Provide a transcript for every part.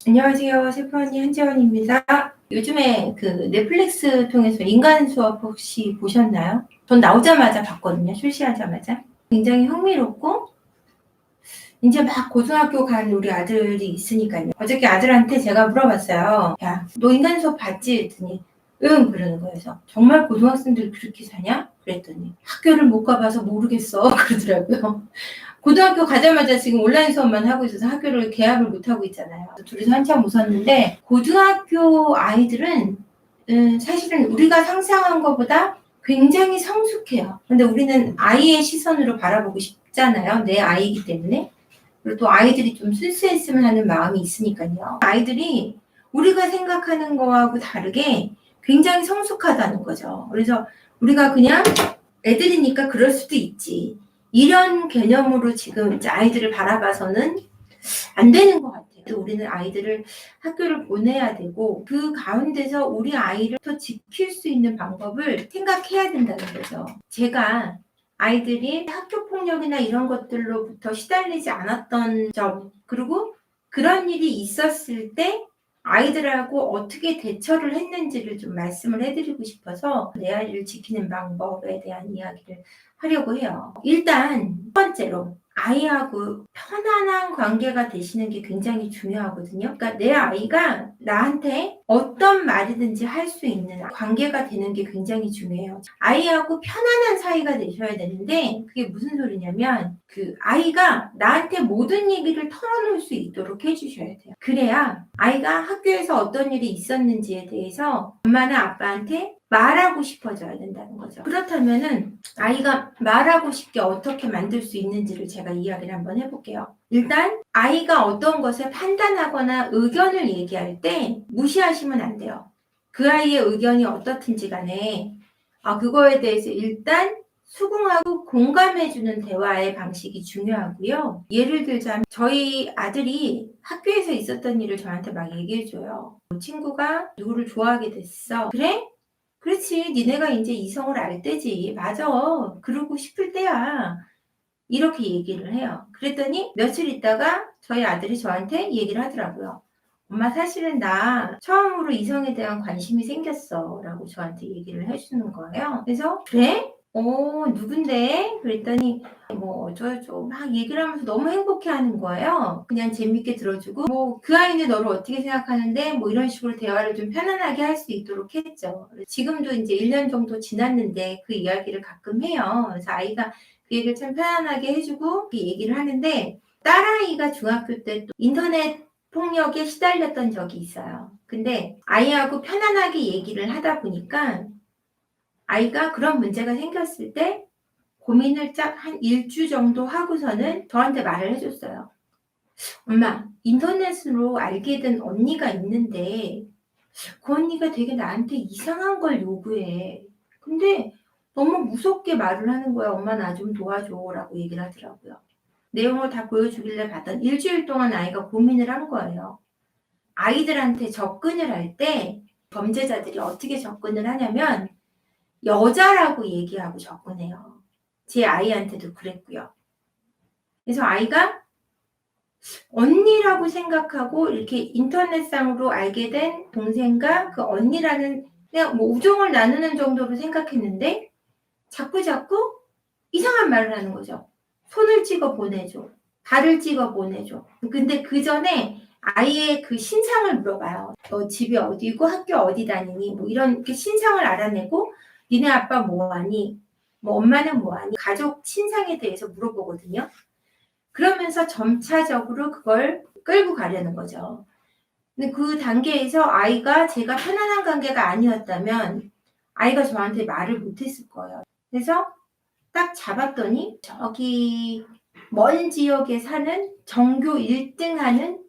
안녕하세요. 세프언니 한지원입니다. 요즘에 그 넷플릭스 통해서 인간 수업 혹시 보셨나요? 전 나오자마자 봤거든요. 출시하자마자. 굉장히 흥미롭고 이제 막 고등학교 간 우리 아들이 있으니까요. 어저께 아들한테 제가 물어봤어요. 야, 너 인간 수업 봤지? 했더니 응 그러는 거예요. 그래서 정말 고등학생들 그렇게 사냐? 그랬더니 학교를 못 가봐서 모르겠어 그러더라고요. 고등학교 가자마자 지금 온라인 수업만 하고 있어서 학교를 개학을 못 하고 있잖아요. 둘이서 한참 웃었는데 고등학교 아이들은 사실은 우리가 상상한 것보다 굉장히 성숙해요. 근데 우리는 아이의 시선으로 바라보고 싶잖아요. 내 아이이기 때문에. 그리고 또 아이들이 좀 순수했으면 하는 마음이 있으니까요. 아이들이 우리가 생각하는 거하고 다르게 굉장히 성숙하다는 거죠. 그래서 우리가 그냥 애들이니까 그럴 수도 있지. 이런 개념으로 지금 이제 아이들을 바라봐서는 안 되는 것 같아요. 우리는 아이들을 학교를 보내야 되고 그 가운데서 우리 아이를 더 지킬 수 있는 방법을 생각해야 된다는 거죠. 제가 아이들이 학교 폭력이나 이런 것들로부터 시달리지 않았던 점, 그리고 그런 일이 있었을 때 아이들하고 어떻게 대처를 했는지를 좀 말씀을 해드리고 싶어서 내 아이를 지키는 방법에 대한 이야기를 하려고 해요. 일단 첫 번째로 아이하고 편안한 관계가 되시는 게 굉장히 중요하거든요. 그러니까 내 아이가 나한테 어떤 말이든지 할 수 있는 관계가 되는 게 굉장히 중요해요. 아이하고 편안한 사이가 되셔야 되는데 그게 무슨 소리냐면 그 아이가 나한테 모든 얘기를 털어놓을 수 있도록 해주셔야 돼요. 그래야 아이가 학교에서 어떤 일이 있었는지에 대해서 엄마나 아빠한테 말하고 싶어져야 된다는 거죠. 그렇다면은 아이가 말하고 싶게 어떻게 만들 수 있는지를 제가 이야기를 한번 해볼게요. 일단 아이가 어떤 것을 판단하거나 의견을 얘기할 때 무시하시면 안 돼요. 그 아이의 의견이 어떻든지 간에 그거에 대해서 일단 수긍하고 공감해주는 대화의 방식이 중요하고요. 예를 들자면 저희 아들이 학교에서 있었던 일을 저한테 막 얘기해줘요. 친구가 누구를 좋아하게 됐어. 그래? 그렇지. 니네가 이제 이성을 알 때지. 맞아. 그러고 싶을 때야. 이렇게 얘기를 해요. 그랬더니 며칠 있다가 저희 아들이 저한테 얘기를 하더라고요. 엄마 사실은 나 처음으로 이성에 대한 관심이 생겼어 라고 저한테 얘기를 해주는 거예요. 그래서 그래? 누군데? 그랬더니 뭐 어쩌고저쩌고 막 얘기를 하면서 너무 행복해 하는 거예요. 그냥 재밌게 들어주고 뭐 그 아이는 너를 어떻게 생각하는데 뭐 이런 식으로 대화를 좀 편안하게 할 수 있도록 했죠. 지금도 이제 1년 정도 지났는데 그 이야기를 가끔 해요. 그래서 아이가 그 얘기를 참 편안하게 해주고 그 얘기를 하는데 딸아이가 중학교 때 또 인터넷 폭력에 시달렸던 적이 있어요. 근데 아이하고 편안하게 얘기를 하다 보니까 아이가 그런 문제가 생겼을 때 고민을 쫙 한 일주 정도 하고서는 저한테 말을 해줬어요. 엄마, 인터넷으로 알게 된 언니가 있는데 그 언니가 되게 나한테 이상한 걸 요구해. 근데 너무 무섭게 말을 하는 거야. 엄마 나 좀 도와줘 라고 얘기를 하더라고요. 내용을 다 보여주길래 봤더니 일주일 동안 아이가 고민을 한 거예요. 아이들한테 접근을 할 때 범죄자들이 어떻게 접근을 하냐면 여자라고 얘기하고 접근해요. 제 아이한테도 그랬고요. 그래서 아이가 언니라고 생각하고 이렇게 인터넷상으로 알게 된 동생과 그 언니라는 그냥 뭐 우정을 나누는 정도로 생각했는데 자꾸 이상한 말을 하는 거죠. 손을 찍어 보내줘. 발을 찍어 보내줘. 근데 그 전에 아이의 그 신상을 물어봐요. 너 집이 어디고 학교 어디 다니니? 뭐 이런 신상을 알아내고 니네 아빠 뭐하니? 뭐 엄마는 뭐하니? 가족 신상에 대해서 물어보거든요. 그러면서 점차적으로 그걸 끌고 가려는 거죠. 근데 그 단계에서 아이가 제가 편안한 관계가 아니었다면 아이가 저한테 말을 못했을 거예요. 그래서 딱 잡았더니 저기 먼 지역에 사는 전교 1등 하는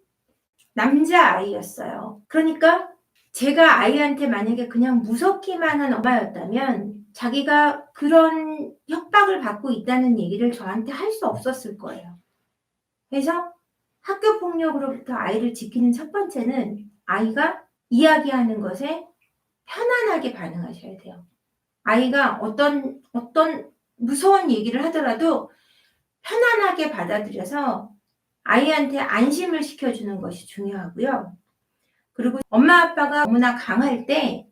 남자아이였어요. 그러니까 제가 아이한테 만약에 그냥 무섭기만 한 엄마였다면 자기가 그런 협박을 받고 있다는 얘기를 저한테 할 수 없었을 거예요. 그래서 학교 폭력으로부터 아이를 지키는 첫 번째는 아이가 이야기하는 것에 편안하게 반응하셔야 돼요. 아이가 어떤 무서운 얘기를 하더라도 편안하게 받아들여서 아이한테 안심을 시켜주는 것이 중요하고요. 그리고 엄마 아빠가 너무나 강할 때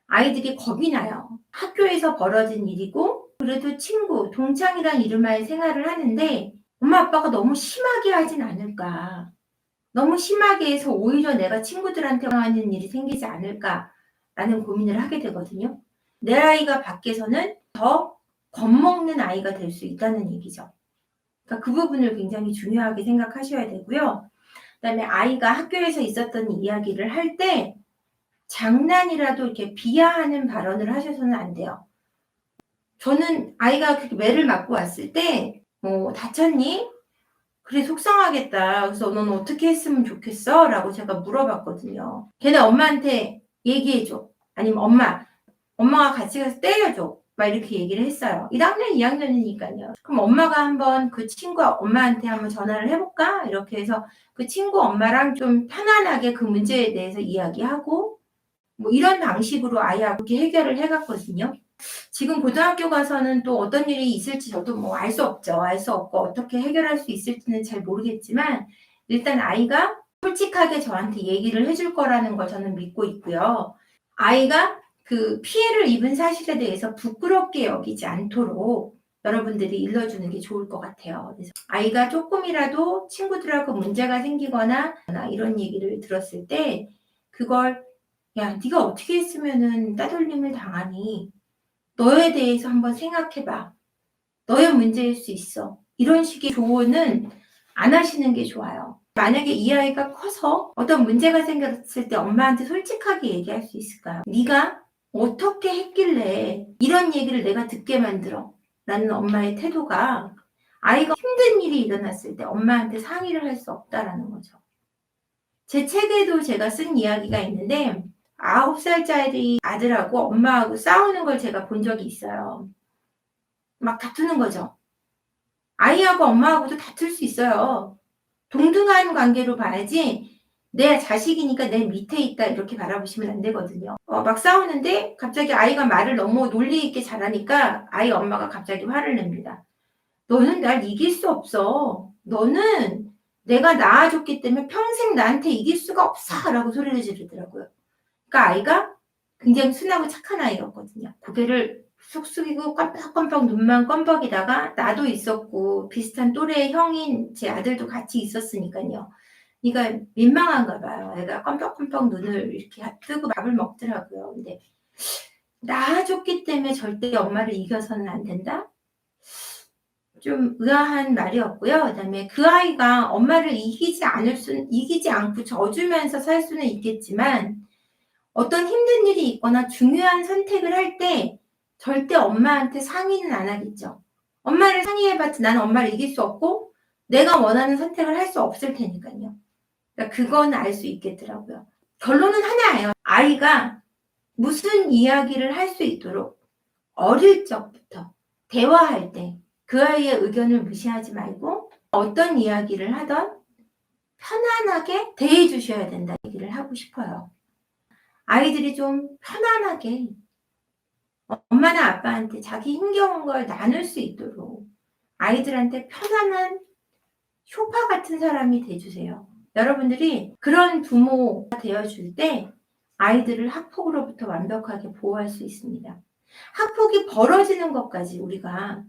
아이들이 겁이 나요. 학교에서 벌어진 일이고 그래도 친구, 동창이란 이름하에 생활을 하는데 엄마 아빠가 너무 심하게 하진 않을까. 너무 심하게 해서 오히려 내가 친구들한테 하는 일이 생기지 않을까라는 고민을 하게 되거든요. 내 아이가 밖에서는 더 겁먹는 아이가 될 수 있다는 얘기죠. 그러니까 그 부분을 굉장히 중요하게 생각하셔야 되고요. 그다음에 아이가 학교에서 있었던 이야기를 할 때 장난이라도 이렇게 비하하는 발언을 하셔서는 안 돼요. 저는 아이가 그렇게 매를 맞고 왔을 때 다쳤니? 그래 속상하겠다. 그래서 넌 어떻게 했으면 좋겠어? 라고 제가 물어봤거든요. 걔네 엄마한테 얘기해줘. 아니면 엄마가 같이 가서 때려줘. 막 이렇게 얘기를 했어요. 1학년, 2학년이니까요. 그럼 엄마가 한번 그 친구 엄마한테 한번 전화를 해볼까? 이렇게 해서 그 친구 엄마랑 좀 편안하게 그 문제에 대해서 이야기하고 뭐 이런 방식으로 아이하고 이렇게 해결을 해갔거든요. 지금 고등학교 가서는 또 어떤 일이 있을지 저도 뭐 알 수 없죠. 알 수 없고 어떻게 해결할 수 있을지는 잘 모르겠지만 일단 아이가 솔직하게 저한테 얘기를 해줄 거라는 걸 저는 믿고 있고요. 아이가 그 피해를 입은 사실에 대해서 부끄럽게 여기지 않도록 여러분들이 일러주는 게 좋을 것 같아요. 그래서 아이가 조금이라도 친구들하고 문제가 생기거나 이런 얘기를 들었을 때 그걸 야, 네가 어떻게 했으면은 따돌림을 당하니? 너에 대해서 한번 생각해봐. 너의 문제일 수 있어. 이런 식의 조언은 안 하시는 게 좋아요. 만약에 이 아이가 커서 어떤 문제가 생겼을 때 엄마한테 솔직하게 얘기할 수 있을까요? 네가 어떻게 했길래 이런 얘기를 내가 듣게 만들어? 라는 엄마의 태도가 아이가 힘든 일이 일어났을 때 엄마한테 상의를 할 수 없다라는 거죠. 제 책에도 제가 쓴 이야기가 있는데 9살짜리 아들하고 엄마하고 싸우는 걸 제가 본 적이 있어요. 막 다투는 거죠. 아이하고 엄마하고도 다툴 수 있어요. 동등한 관계로 봐야지 내 자식이니까 내 밑에 있다 이렇게 바라보시면 안 되거든요. 막 싸우는데 갑자기 아이가 말을 너무 논리 있게 잘하니까 아이 엄마가 갑자기 화를 냅니다. 너는 날 이길 수 없어. 너는 내가 낳아줬기 때문에 평생 나한테 이길 수가 없어 라고 소리를 지르더라고요. 그러니까 아이가 굉장히 순하고 착한 아이였거든요. 고개를 쑥 숙이고 깜빡깜빡 눈만 껌벅이다가 나도 있었고 비슷한 또래의 형인 제 아들도 같이 있었으니까요. 그러니까 민망한가 봐요. 애가 껌뻑껌뻑 눈을 이렇게 뜨고 밥을 먹더라고요. 근데 낳아줬기 때문에 절대 엄마를 이겨서는 안 된다? 좀 의아한 말이었고요. 그다음에 그 아이가 엄마를 이기지 않고 져주면서 살 수는 있겠지만 어떤 힘든 일이 있거나 중요한 선택을 할 때 절대 엄마한테 상의는 안 하겠죠. 엄마를 상의해봤자 나는 엄마를 이길 수 없고 내가 원하는 선택을 할 수 없을 테니까요. 그러니까 그건 알 수 있겠더라고요. 결론은 하나예요. 아이가 무슨 이야기를 할 수 있도록 어릴 적부터 대화할 때 그 아이의 의견을 무시하지 말고 어떤 이야기를 하던 편안하게 대해 주셔야 된다 얘기를 하고 싶어요. 아이들이 좀 편안하게 엄마나 아빠한테 자기 힘겨운 걸 나눌 수 있도록 아이들한테 편안한 쇼파 같은 사람이 돼주세요. 여러분들이 그런 부모가 되어줄 때 아이들을 학폭으로부터 완벽하게 보호할 수 있습니다. 학폭이 벌어지는 것까지 우리가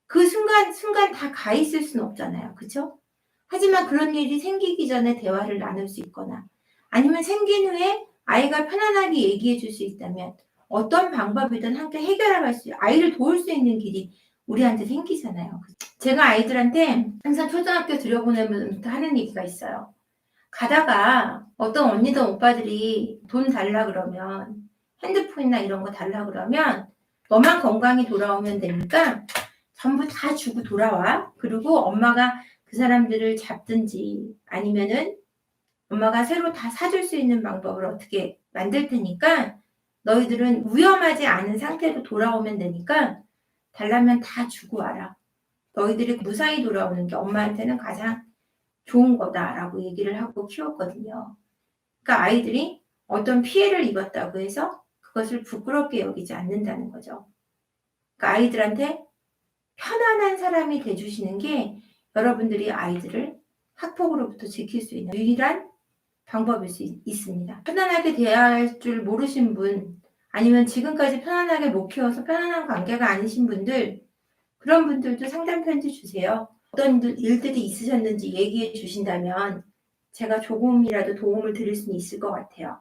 그 순간 다 가 있을 수는 없잖아요. 그쵸? 하지만 그런 일이 생기기 전에 대화를 나눌 수 있거나 아니면 생긴 후에 아이가 편안하게 얘기해 줄 수 있다면 어떤 방법이든 함께 해결할 아이를 도울 수 있는 길이 우리한테 생기잖아요. 제가 아이들한테 항상 초등학교 들여보내면서 하는 얘기가 있어요. 가다가 어떤 언니든 오빠들이 돈 달라 그러면 핸드폰이나 이런 거 달라 그러면 너만 건강히 돌아오면 되니까 전부 다 주고 돌아와. 그리고 엄마가 그 사람들을 잡든지 아니면은 엄마가 새로 다 사줄 수 있는 방법을 어떻게 만들 테니까 너희들은 위험하지 않은 상태로 돌아오면 되니까 달라면 다 주고 와라. 너희들이 무사히 돌아오는 게 엄마한테는 가장 좋은 거다라고 얘기를 하고 키웠거든요. 그러니까 아이들이 어떤 피해를 입었다고 해서 그것을 부끄럽게 여기지 않는다는 거죠. 그러니까 아이들한테 편안한 사람이 돼주시는 게 여러분들이 아이들을 학폭으로부터 지킬 수 있는 유일한 방법일 수 있습니다. 편안하게 대화할 줄 모르신 분, 아니면 지금까지 편안하게 못 키워서 편안한 관계가 아니신 분들, 그런 분들도 상담 편지 주세요. 어떤 일들이 있으셨는지 얘기해 주신다면 제가 조금이라도 도움을 드릴 수 있을 것 같아요.